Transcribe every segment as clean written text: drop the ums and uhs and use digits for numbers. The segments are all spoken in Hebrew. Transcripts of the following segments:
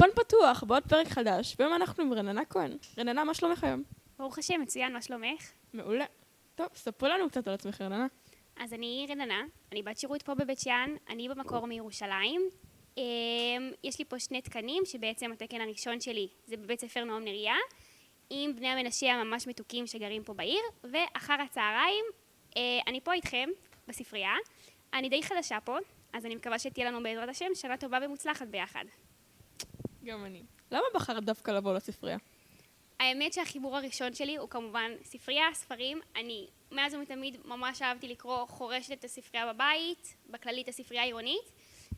אולפן פתוח, בעוד פרק חדש, והיום אנחנו עם רננה כהן. רננה, מה שלומך היום? ברוך השם, מצוין, מה שלומך? מעולה. טוב, ספרו לנו קצת על עצמך, רננה. אז אני רננה, אני בת שירות פה בבית שאן, אני במקור מירושלים. יש לי פה 2 תקנים, שבעצם התקן הראשון שלי זה בבית ספר נועם נריה, עם בני המנשה הממש מתוקים שגרים פה בעיר, ואחר הצהריים אני פה איתכם בספרייה. אני די חדשה פה, אז אני מקווה שתהיה לנו בעזרת השם שנה טובה ומוצלחת ביחד. גם אני. למה בחרת דווקא לבוא לספרייה? האמת שהחיבור הראשון שלי הוא כמובן ספרייה, ספרים. אני מאז ומתמיד ממש אהבתי לקרוא, חורשת את הספרייה בבית, בכללית הספרייה העירונית,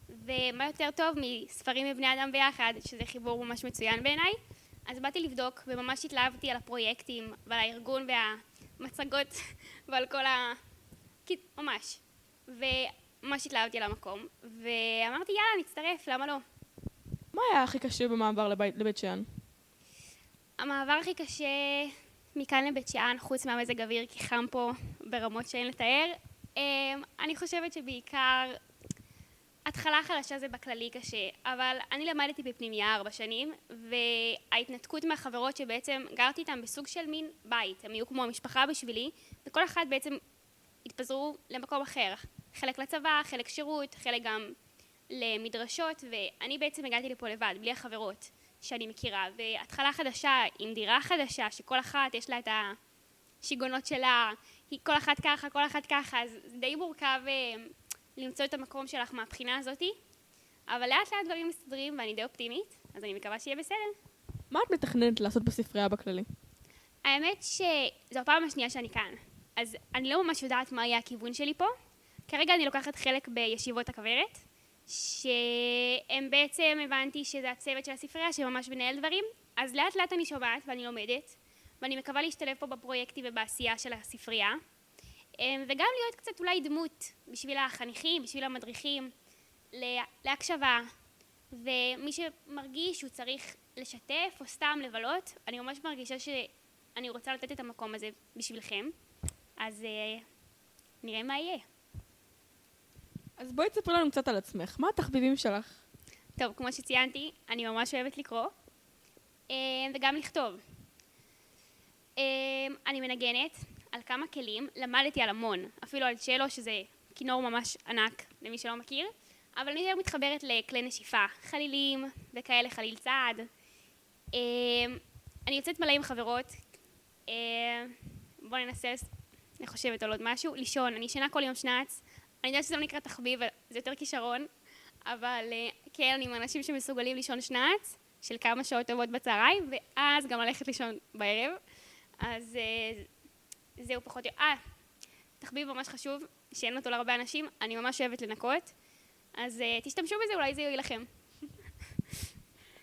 ומה יותר טוב מספרים מבני אדם ביחד, שזה חיבור ממש מצוין בעיניי. אז באתי לבדוק וממש התלהבתי על הפרויקטים ועל הארגון והמצגות ועל כל ממש. וממש התלהבתי על המקום, ואמרתי יאללה נצטרף, למה לא? מה היה הכי קשה במעבר לבית שאן? המעבר הכי קשה מכאן לבית שאן, חוץ מהמזג אוויר, כי חם פה ברמות שאין לתאר, אני חושבת שבעיקר התחלה חלשה זה בכללי קשה, אבל אני למדתי בפנימייה 4 שנים, וההתנתקות מהחברות שבעצם גרתי איתן בסוג של מין בית, הם היו כמו המשפחה בשבילי, וכל אחד בעצם התפזרו למקום אחר, חלק לצבא, חלק שירות, חלק גם למדרשות, ואני בעצם הגעתי לפה לבד, בלי החברות שאני מכירה, והתחלה חדשה עם דירה חדשה, שכל אחת יש לה את השיגונות שלה, כל אחת ככה, כל אחת ככה, אז זה די מורכב למצוא את המקום שלך מהבחינה הזאתי, אבל לאט לאט דברים מסתדרים ואני די אופטימית, אז אני מקווה שיהיה בסדר. מה את מתכננת לעשות בספרייה בכללי? האמת שזו הפעם השנייה שאני כאן, אז אני לא ממש יודעת מה יהיה הכיוון שלי פה. כרגע אני לוקחת חלק בישיבות הכוורת, שהם בעצם הבנתי שזה הצוות של הספרייה שממש מנהל דברים, אז לאט לאט אני שומעת ואני לומדת, ואני מקווה להשתלב פה בפרויקטים ובעשייה של הספרייה, וגם להיות קצת אולי דמות בשביל החניכים, בשביל המדריכים, להקשבה, ומי שמרגיש שהוא צריך לשתף או סתם לבלות, אני ממש מרגישה שאני רוצה לתת את המקום הזה בשבילכם, אז נראה מה יהיה. אז בואי תספרי לנו קצת על עצמך. מה התחביבים שלך? טוב, כמו שציינתי, אני ממש אוהבת לקרוא, וגם לכתוב. אני מנגנת על כמה כלים, למדתי על המון, אפילו על צ'לו, שזה כינור ממש ענק למי שלא מכיר, אבל אני יותר מתחברת לכלי נשיפה, חלילים וכאלה, חליל צעד. אני יוצאת מלא עם חברות, בואו ננסה, אני חושבת על עוד משהו, לישון, אני ישנה כל יום שנץ, אני יודעת שזה לא נקרא תחביב, זה יותר כישרון, אבל כן, אני עם אנשים שמסוגלים לישון שנץ, של כמה שעות טובות בצהריים, ואז גם ללכת לישון בערב, אז זהו פחות, תחביב ממש חשוב, שאין אותו להרבה אנשים, אני ממש אוהבת לנקות, אז תשתמשו בזה, אולי זה יועיל לכם.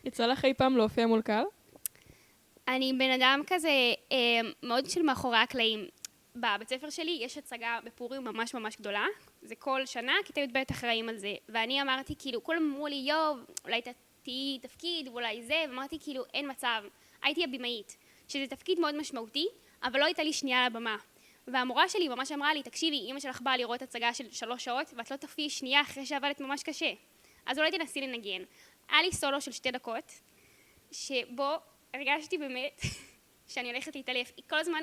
יצא לך אי פעם להופיע מול קהל? אני בן אדם כזה מאוד של מאחורי הקלעים. בבית ספר שלי יש הצגה בפורים ממש ממש גדולה, זה כל שנה, כיתה י"ב אחראים על זה, ואני אמרתי כאילו, כולם אמרו לי, אולי תהיי תפקיד, ואולי זה, ואמרתי כאילו, אין מצב, הייתי הבימאית, שזה תפקיד מאוד משמעותי, אבל לא הייתה לי שנייה על הבמה. והמורה שלי ממש אמרה לי, תקשיבי, אמא שלך באה לראות הצגה של 3 שעות, ואת לא תופיעי שנייה אחרי שעבדת ממש קשה. אז אולי תנסי לנגן. היה לי סולו של 2 דקות, שבו הרגשתי באמת שאני הולכת להתעלף. כל הזמן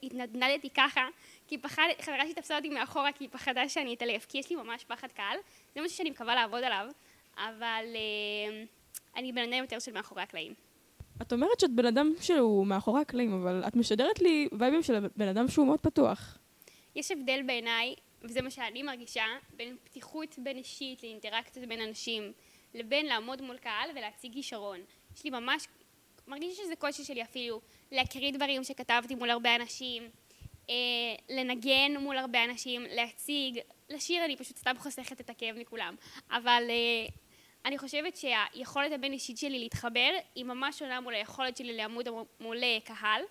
התנדנדתי ככה, כי חברה שתפסה אותי מאחורה, כי היא פחדה שאני אתעלף, כי יש לי ממש פחד קהל. זה משהו שאני מקווה לעבוד עליו, אבל אני בן אדם יותר של מאחורי הקלעים. את אומרת שאת בן אדם שהוא מאחורי הקלעים, אבל את משדרת לי וייבים של בן אדם שהוא מאוד פתוח. יש הבדל בעיניי, וזה מה שאני מרגישה, בין פתיחות בין אישית לאינטראקציות בין אנשים, לבין לעמוד מול קהל ולהציג כישרון. יש לי ממש, מרגישה שזה קושי שלי אפילו, להקריא דברים שכתבתי מול הרבה אנשים, לנגן מול הרבה אנשים, להציג, לשיר אני פשוט סתם חוסכת את הכאב מכולם. אבל אני חושבת שהיכולת הבין אישית שלי להתחבר היא ממש עונה מול היכולת שלי לעמוד מול קהל,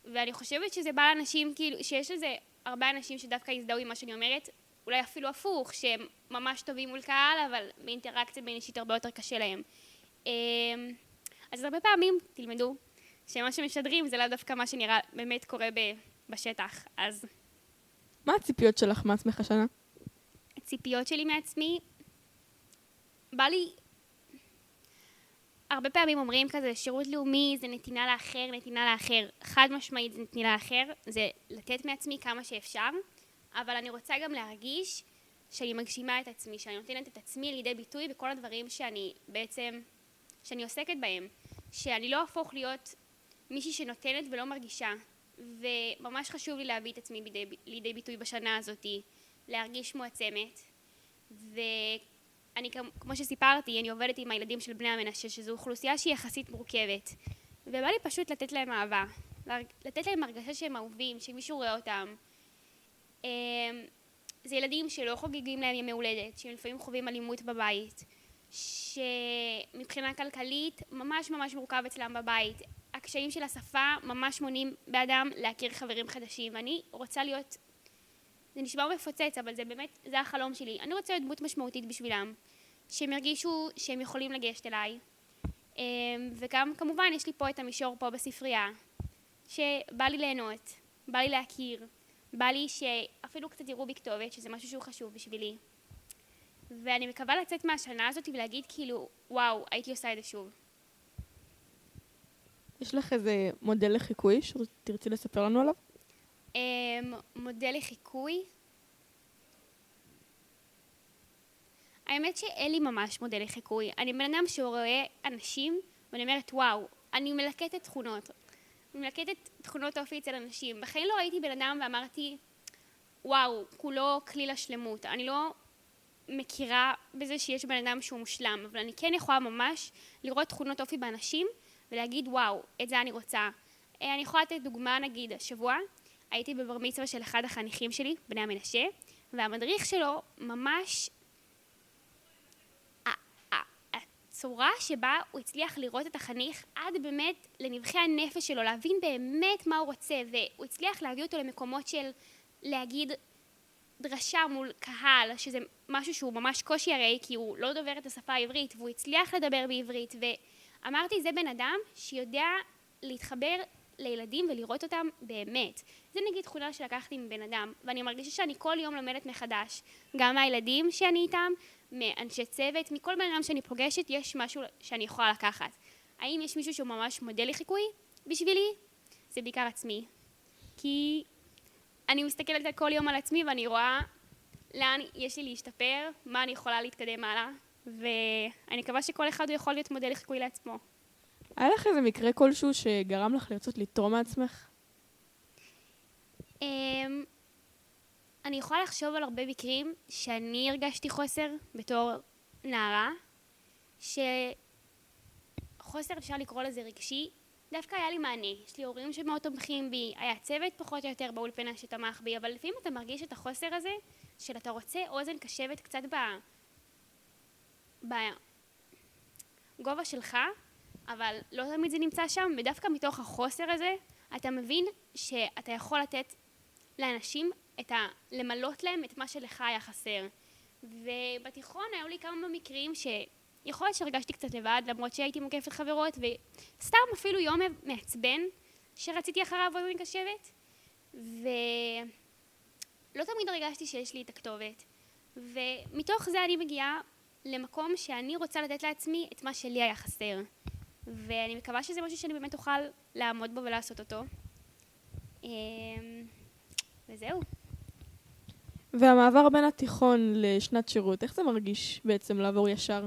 ואני חושבת שזה בא לאנשים, כאילו, שיש לזה הרבה אנשים שדווקא יזדהו עם מה שאני אומרת, אולי אפילו הפוך, שהם ממש טובים מול קהל, אבל באינטראקציה בין אישית הרבה יותר קשה להם. אז הרבה פעמים תלמדו שמה שמשדרים זה לא דווקא מה שנראה באמת קורה בשטח, אז מה הציפיות שלך מעצמך השנה? הציפיות שלי מעצמי, בא לי הרבה פעמים אומרים כזה, שירות לאומי זה נתינה לאחר, נתינה לאחר. חד משמעית זה נתינה לאחר, זה לתת מעצמי כמה שאפשר, אבל אני רוצה גם להרגיש שאני מגשימה את עצמי, שאני נותנת את עצמי לידי ביטוי בכל הדברים שאני עוסקת בהם. שאני לא אהפוך להיות מישהי שנותנת ולא מרגישה. וממש חשוב לי להביא את עצמי לידי ביטוי בשנה הזאת, להרגיש מועצמת. ואני, כמו שסיפרתי, אני עובדת עם הילדים של בני המנשה, שזו אוכלוסייה שהיא יחסית מורכבת. ובא לי פשוט לתת להם אהבה, לתת להם הרגשה שהם אהובים, שמישהו רואה אותם. זה ילדים שלא חוגגים להם ימי הולדת, שהם לפעמים חווים אלימות בבית, שמבחינה כלכלית ממש ממש מורכב אצלם בבית. הקשיים של השפה ממש מונעים באדם להכיר חברים חדשים, ואני רוצה להיות, זה נשמע מפוצץ, אבל זה באמת, זה החלום שלי. אני רוצה להיות דמות משמעותית בשבילם, שהם ירגישו שהם יכולים לגשת אליי. וגם כמובן יש לי פה את המישור פה בספרייה, שבא לי ליהנות, בא לי להכיר, בא לי שאפילו קצת יראו בי כתובת, שזה משהו שהוא חשוב בשבילי. ואני מקווה לצאת מהשנה הזאת ולהגיד כאילו, וואו, הייתי עושה את זה שוב. יש לך איזה מודל לחיקוי שתרצי לספר לנו עליו? מודל לחיקוי? האמת שאין לי ממש מודל לחיקוי. אני בן אדם שרואה אנשים ואני אומרת, וואו, אני מלקטת תכונות. אני מלקטת תכונות אופי אצל אנשים. בחיים לא ראיתי בן אדם ואמרתי, וואו, כולו כליל השלמות. אני לא מכירה בזה שיש בן אדם שהוא מושלם, אבל אני כן יכולה ממש לראות תכונות אופי באנשים ולהגיד, וואו, את זה אני רוצה. אני יכולה לתת דוגמה, נגיד, השבוע הייתי בבר מצווה של אחד החניכים שלי, בני המנשה, והמדריך שלו ממש, הצורה שבה הוא הצליח לראות את החניך עד באמת לנבחי הנפש שלו, להבין באמת מה הוא רוצה, והוא הצליח להביא אותו למקומות של להגיד דרשה מול קהל, שזה משהו שהוא ממש קושי הרי, כי הוא לא דובר את השפה העברית, והוא הצליח לדבר בעברית, ואמרתי, זה בן אדם שיודע להתחבר לילדים ולראות אותם באמת. זה נגיד תכונה שלקחתי מבן אדם, ואני מרגישה שאני כל יום לומדת מחדש, גם מהילדים שאני איתם, מאנשי צוות, מכל בן אדם שאני פוגשת, יש משהו שאני יכולה לקחת. האם יש מישהו שהוא ממש מודל לחיקוי בשבילי? זה בעיקר עצמי. כי אני מסתכלת כל יום על עצמי ואני רואה לאן יש לי להשתפר, מה אני יכולה להתקדם הלאה, ואני מקווה שכל אחד יכול להיות מודל לחיקוי לעצמו. היה לך איזה מקרה כלשהו שגרם לך לרצות לתרום מעצמך? אני יכולה לחשוב על הרבה מקרים שאני הרגשתי חוסר בתור נערה, שחוסר אפשר לקרוא לזה רגשי, דווקא היה לי מענה. יש לי הורים שמאוד תומכים בי, היה צוות פחות או יותר באולפנה שתמך בי, אבל לפעמים אתה מרגיש את החוסר הזה, של אתה רוצה אוזן קשבת קצת בגובה שלך, אבל לא תמיד זה נמצא שם, ודווקא מתוך החוסר הזה, אתה מבין שאתה יכול לתת לאנשים למלות להם את מה שלך היה חסר. ובתיכון היו לי כמה מקרים שיכול להיות שהרגשתי קצת לבד, למרות שהייתי מוקפת חברות, וסתם אפילו יום מעצבן שרציתי אחריו אוזן קשבת, ולא תמיד הרגשתי שיש לי את הכתובת. ומתוך זה אני מגיעה למקום שאני רוצה לתת לעצמי את מה שלי היה חסר. ואני מקווה שזה משהו שאני באמת אוכל לעמוד בו ולעשות אותו. וזהו. והמעבר בין התיכון לשנת שירות, איך זה מרגיש בעצם לעבור ישר?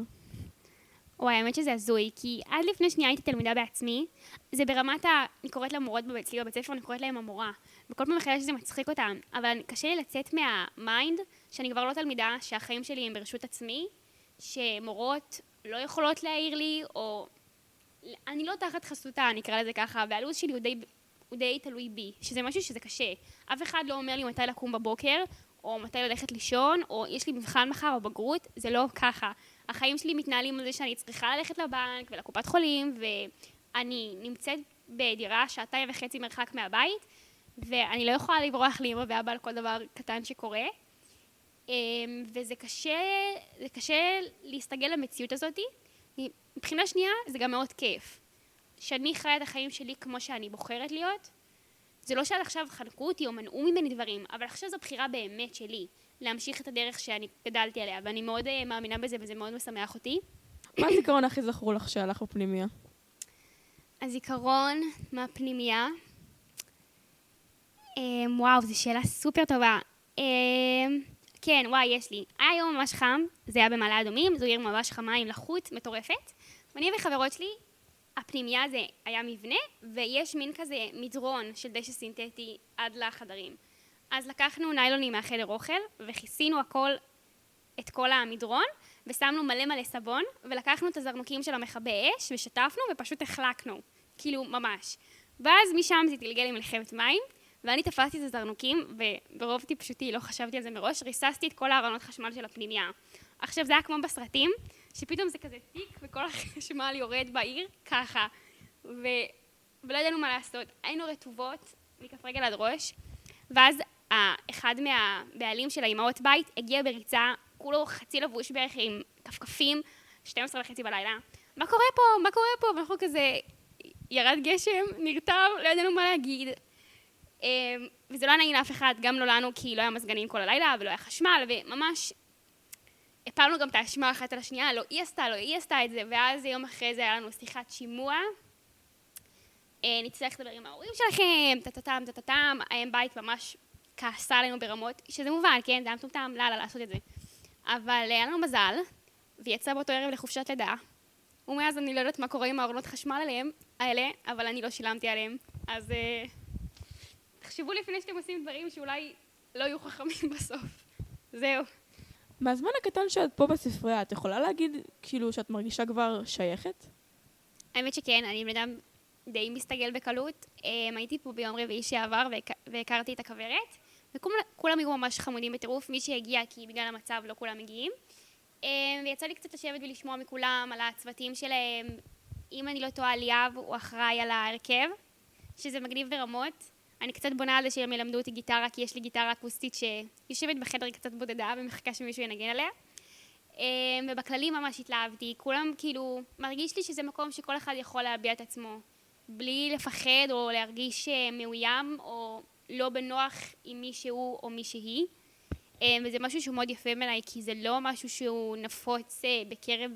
וואי, האמת שזה הזוי, כי עד לפני שנייה הייתי תלמידה בעצמי, זה ברמת אני קוראת למורות אצלי בבית ספר, אני קוראת להם המורה, וכל פעם מחדש שזה מצחיק אותם, אבל קשה לי לצאת מהמיינד, שאני כבר לא תלמידה, שהחיים שלי הם ברשות עצמי, שמורות לא יכולות להעיר לי, או אני לא תחת חסותה, אני אקרא לזה ככה, והלו"ז שלי הוא די תלוי בי, שזה משהו שזה קשה. אף אחד לא אומר לי מתי לקום בבוקר, או מתי ללכת לישון, או יש לי מבחן מחר או בגרות, זה לא ככה. החיים שלי מתנהלים על זה שאני צריכה ללכת לבנק ולקופת חולים, ואני נמצאת בדירה 2.5 מרחק מהבית, ואני לא יכולה לברוח לאמא ואבא על כל דבר קטן שקורה. וזה קשה להסתגל למציאות הזאת. מבחינה שנייה זה גם מאוד כיף. שאני חיה את החיים שלי כמו שאני בוחרת להיות. זה לא שעד עכשיו חנקו אותי או מנעו ממני דברים, אבל עכשיו זו בחירה באמת שלי, להמשיך את הדרך שאני גדלתי עליה, ואני מאוד מאמינה בזה וזה מאוד משמח אותי. מה הזיכרון הכי זכור לך שהלך בפנימיה? הזיכרון מהפנימיה, וואו, זו שאלה סופר טובה. כן, וואי, יש לי. היה יום ממש חם, זה היה במעלה אדומים, זו עיר ממש חמה עם לחות מטורפת. ואני וחברות שלי, הפנימיה זה היה מבנה, ויש מין כזה מדרון של דשא סינתטי עד לחדרים. אז לקחנו ניילונים מהחדר אוכל, וכיסינו את כל המדרון, ושמנו מלא סבון, ולקחנו את הזרנוקים של המכבי אש, ושטפנו ופשוט החלקנו. כאילו, ממש. ואז משם זה התגלגל עם מלחמת מים, ואני תפסתי את הזרנוקים, וברוב טיפשותי, לא חשבתי על זה מראש, ריססתי את כל הארונות חשמל של הפנימיה. עכשיו זה היה כמו בסרטים, שפתאום זה כזה תיק, וכל החשמל יורד בעיר, ככה. ולא ידענו מה לעשות. היינו רטובות, מכף רגל עד ראש, ואז אחד מהבעלים של האימהות בית הגיע בריצה, כולו חצי לבוש בערך עם כפכפים, 12:30 בלילה. מה קורה פה? מה קורה פה? ואנחנו כזה, ירד גשם, נרטב, לא ידענו מה להגיד. וזה לא נעים לאף אחד, גם לא לנו, כי לא היה מזגנים כל הלילה, ולא היה חשמל, וממש הפלנו גם את האשמה אחת על השנייה, לא היא עשתה את זה, ואז יום אחרי זה היה לנו שיחת שימוע, נצטרך לדבר עם ההורים שלכם, טטטם, האם בית ממש כעסה עלינו ברמות, שזה מובן, כן, זה היה מטומטם, לא לעשות את זה. אבל היה לנו מזל, ויצא באותו ערב לחופשת לידה, ומאז אני לא יודעת מה קורה עם הארונות חשמל האלה, אבל אני לא שילמתי עליהם, אז תחשבו לפני שאתם עושים דברים שאולי לא יהיו חכמים בסוף. זהו. מהזמן הקטן שאת פה בספרייה, את יכולה להגיד כאילו שאת מרגישה כבר שייכת? האמת שכן, אני בן אדם די מסתגל בקלות. הייתי פה ביום רביעי שעבר והכרתי את הכוורת, וכולם היו ממש חמודים בטירוף, מי שהגיע כי בגלל המצב לא כולם מגיעים. ויצא לי קצת לשבת ולשמוע מכולם על הצוותים שלהם. אם אני לא טועה, ליאב הוא אחראי על ההרכב, שזה מגניב ברמות. אני קצת בונה על זה שהם ילמדו אותי גיטרה, כי יש לי גיטרה אקוסטית שיושבת בחדר קצת בודדה ומחכה שמישהו ינגן עליה. ובכללי ממש התלהבתי. כולם כאילו, מרגיש לי שזה מקום שכל אחד יכול להביע את עצמו, בלי לפחד או להרגיש מאוים או לא בנוח עם מישהו או מישהי. וזה משהו שהוא מאוד יפה בעיניי, כי זה לא משהו שהוא נפוץ בקרב,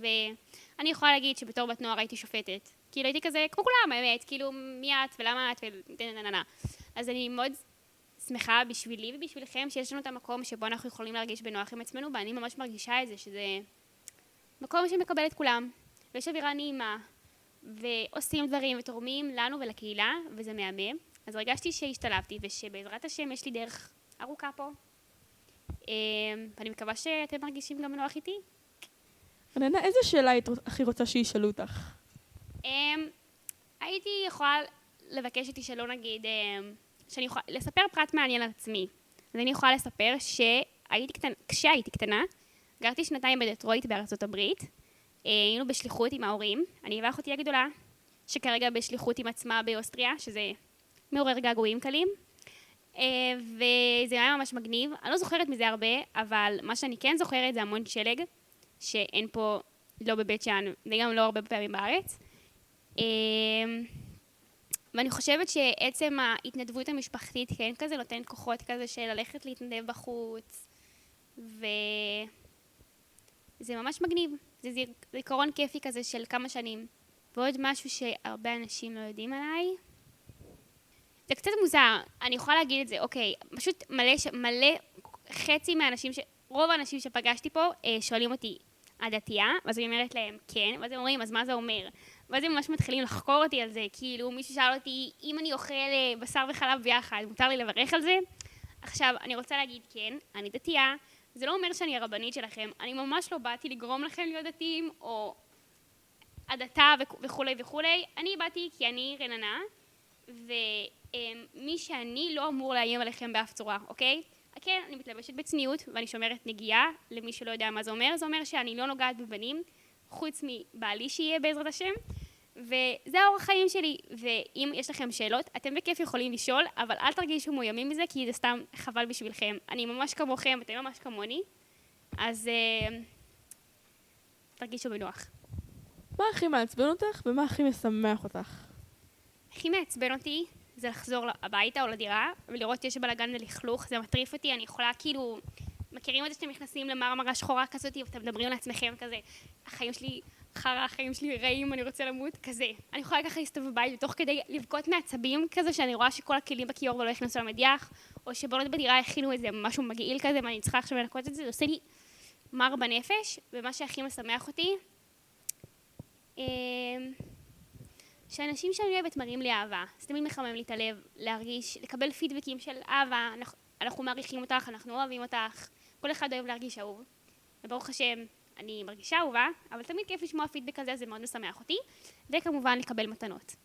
אני יכולה להגיד שבתור בת נוער הייתי שופטת. כאילו הייתי כזה, כמו כולם, האמת, כאילו מי את ולמה את וננננה. אז אני מאוד שמחה בשבילי ובשבילכם שיש לנו את המקום שבו אנחנו יכולים להרגיש בנוח עם עצמנו, ואני ממש מרגישה את זה, שזה מקום שמקבל את כולם, ויש אווירה נעימה, ועושים דברים ותורמים לנו ולקהילה, וזה מהמם. אז הרגשתי שהשתלבתי, ושבעזרת השם יש לי דרך ארוכה פה. ואני מקווה שאתם מרגישים גם בנוח איתי. רננה, איזה שאלה היית הכי רוצה שישאלו אותך? הייתי יכולה לבקש שתשאלו נגיד, שאני יכולה לספר פרט מעניין על עצמי. אז אני יכולה לספר כשהייתי קטנה, גרתי 2 בדטרויט בארצות הברית, היינו בשליחות עם ההורים, אני ואחותי הגדולה, שכרגע בשליחות עם עצמה באוסטריה, שזה מעורר געגועים קלים, וזה היה ממש מגניב. אני לא זוכרת מזה הרבה, אבל מה שאני כן זוכרת זה המון שלג, שאין פה, לא בבית שאן, וגם לא הרבה פעמים בארץ. ואני חושבת שעצם ההתנדבות המשפחתית כן כזה נותנת כוחות כזה של ללכת להתנדב בחוץ, וזה ממש מגניב. זה זיכרון כיפי כזה של כמה שנים. ועוד משהו שהרבה אנשים לא יודעים עליי, זה קצת מוזר, אני יכולה להגיד את זה, אוקיי, פשוט מלא, חצי מהאנשים, רוב האנשים שפגשתי פה שואלים אותי, הדתייה? ואז אני אומרת להם, כן, ואז הם אומרים, אז מה זה אומר? ואז הם ממש מתחילים לחקור אותי על זה, כאילו מישהו שאל אותי, אם אני אוכל בשר וחלב ביחד, מותר לי לברך על זה? עכשיו, אני רוצה להגיד, כן, אני דתייה, זה לא אומר שאני הרבנית שלכם, אני ממש לא באתי לגרום לכם להיות דתיים, או הדתה וכולי וכולי, אני באתי כי אני רננה, ומי שאני לא אמור לאיים עליכם באף צורה, אוקיי? כן, אני מתלבשת בצניעות ואני שומרת נגיעה, למי שלא יודע מה זה אומר שאני לא נוגעת בבנים, חוץ מבעלי שיהיה בעזרת השם, וזה האורח חיים שלי, ואם יש לכם שאלות, אתם בכיף יכולים לשאול, אבל אל תרגישו מאוימים מזה, כי זה סתם חבל בשבילכם. אני ממש כמוכם, אתם ממש כמוני, אז תרגישו בנוח. מה הכי מעצבן אותך ומה הכי משמח אותך? הכי מעצבן אותי זה לחזור הביתה או לדירה, ולראות שיש בלגן ולכלוך, זה מטריף אותי, אני יכולה מכירים את זה שאתם נכנסים למרמרה שחורה כזאת, ואתם מדברים לעצמכם כזה, החיים שלי חרא, החיים שלי רעים, אני רוצה למות, כזה. אני יכולה ככה להסתובב בבית, ותוך כדי לבכות מעצבים כזה, שאני רואה שכל הכלים בכיור ולא הכנסו למדיח, או שבונות בדירה הכינו איזה משהו מגעיל כזה, ואני צריכה עכשיו לנקות את זה, זה עושה לי מר בנפש, ומה שהכי משמח אותי, שאנשים שאני אוהבת מראים לי אהבה. זה תמיד מחמם לי את הלב, להרגיש, לקבל פידבקים של אהבה, אנחנו מעריכים אותך, אנחנו אוהבים אותך, כל אחד אוהב להרגיש אהוב. וברוך השם, אני מרגישה אהובה, אבל תמיד כיף לשמוע פידבק כזה, זה מאוד משמח אותי, וכמובן לקבל מתנות.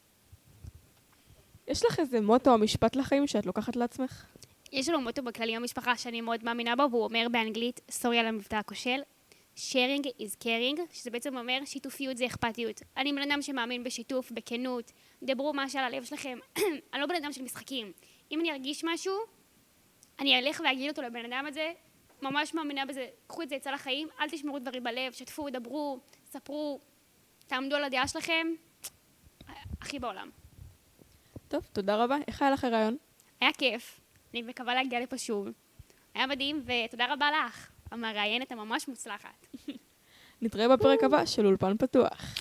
יש לך איזה מוטו או משפט לחיים שאת לוקחת לעצמך? יש לנו מוטו בכללי במשפחה שאני מאוד מאמינה בו, והוא אומר באנגלית, סורי על המבטא הכושל, sharing is caring, שזה בעצם אומר שיתופיות זה אכפתיות. אני בן אדם שמאמין בשיתוף, בכנות, דברו מה שעל הלב שלכם. אני לא בן אדם של משחקים. אם אני ארגיש משהו, אני אלך ואגיד אותו לבן אדם הזה, ממש מאמינה בזה, קחו את זה אצל החיים, אל תשמרו דברים בלב, שתפו, דברו, ספרו, תעמדו על הדעה שלכם, הכי בעולם. טוב, תודה רבה. איך היה לך הרעיון? היה כיף, אני מקווה להגיע לפה שוב. היה מדהים, ותודה רבה לך, המראיינת הממש מוצלחת. נתראה בפרק הבא של אולפן פתוח.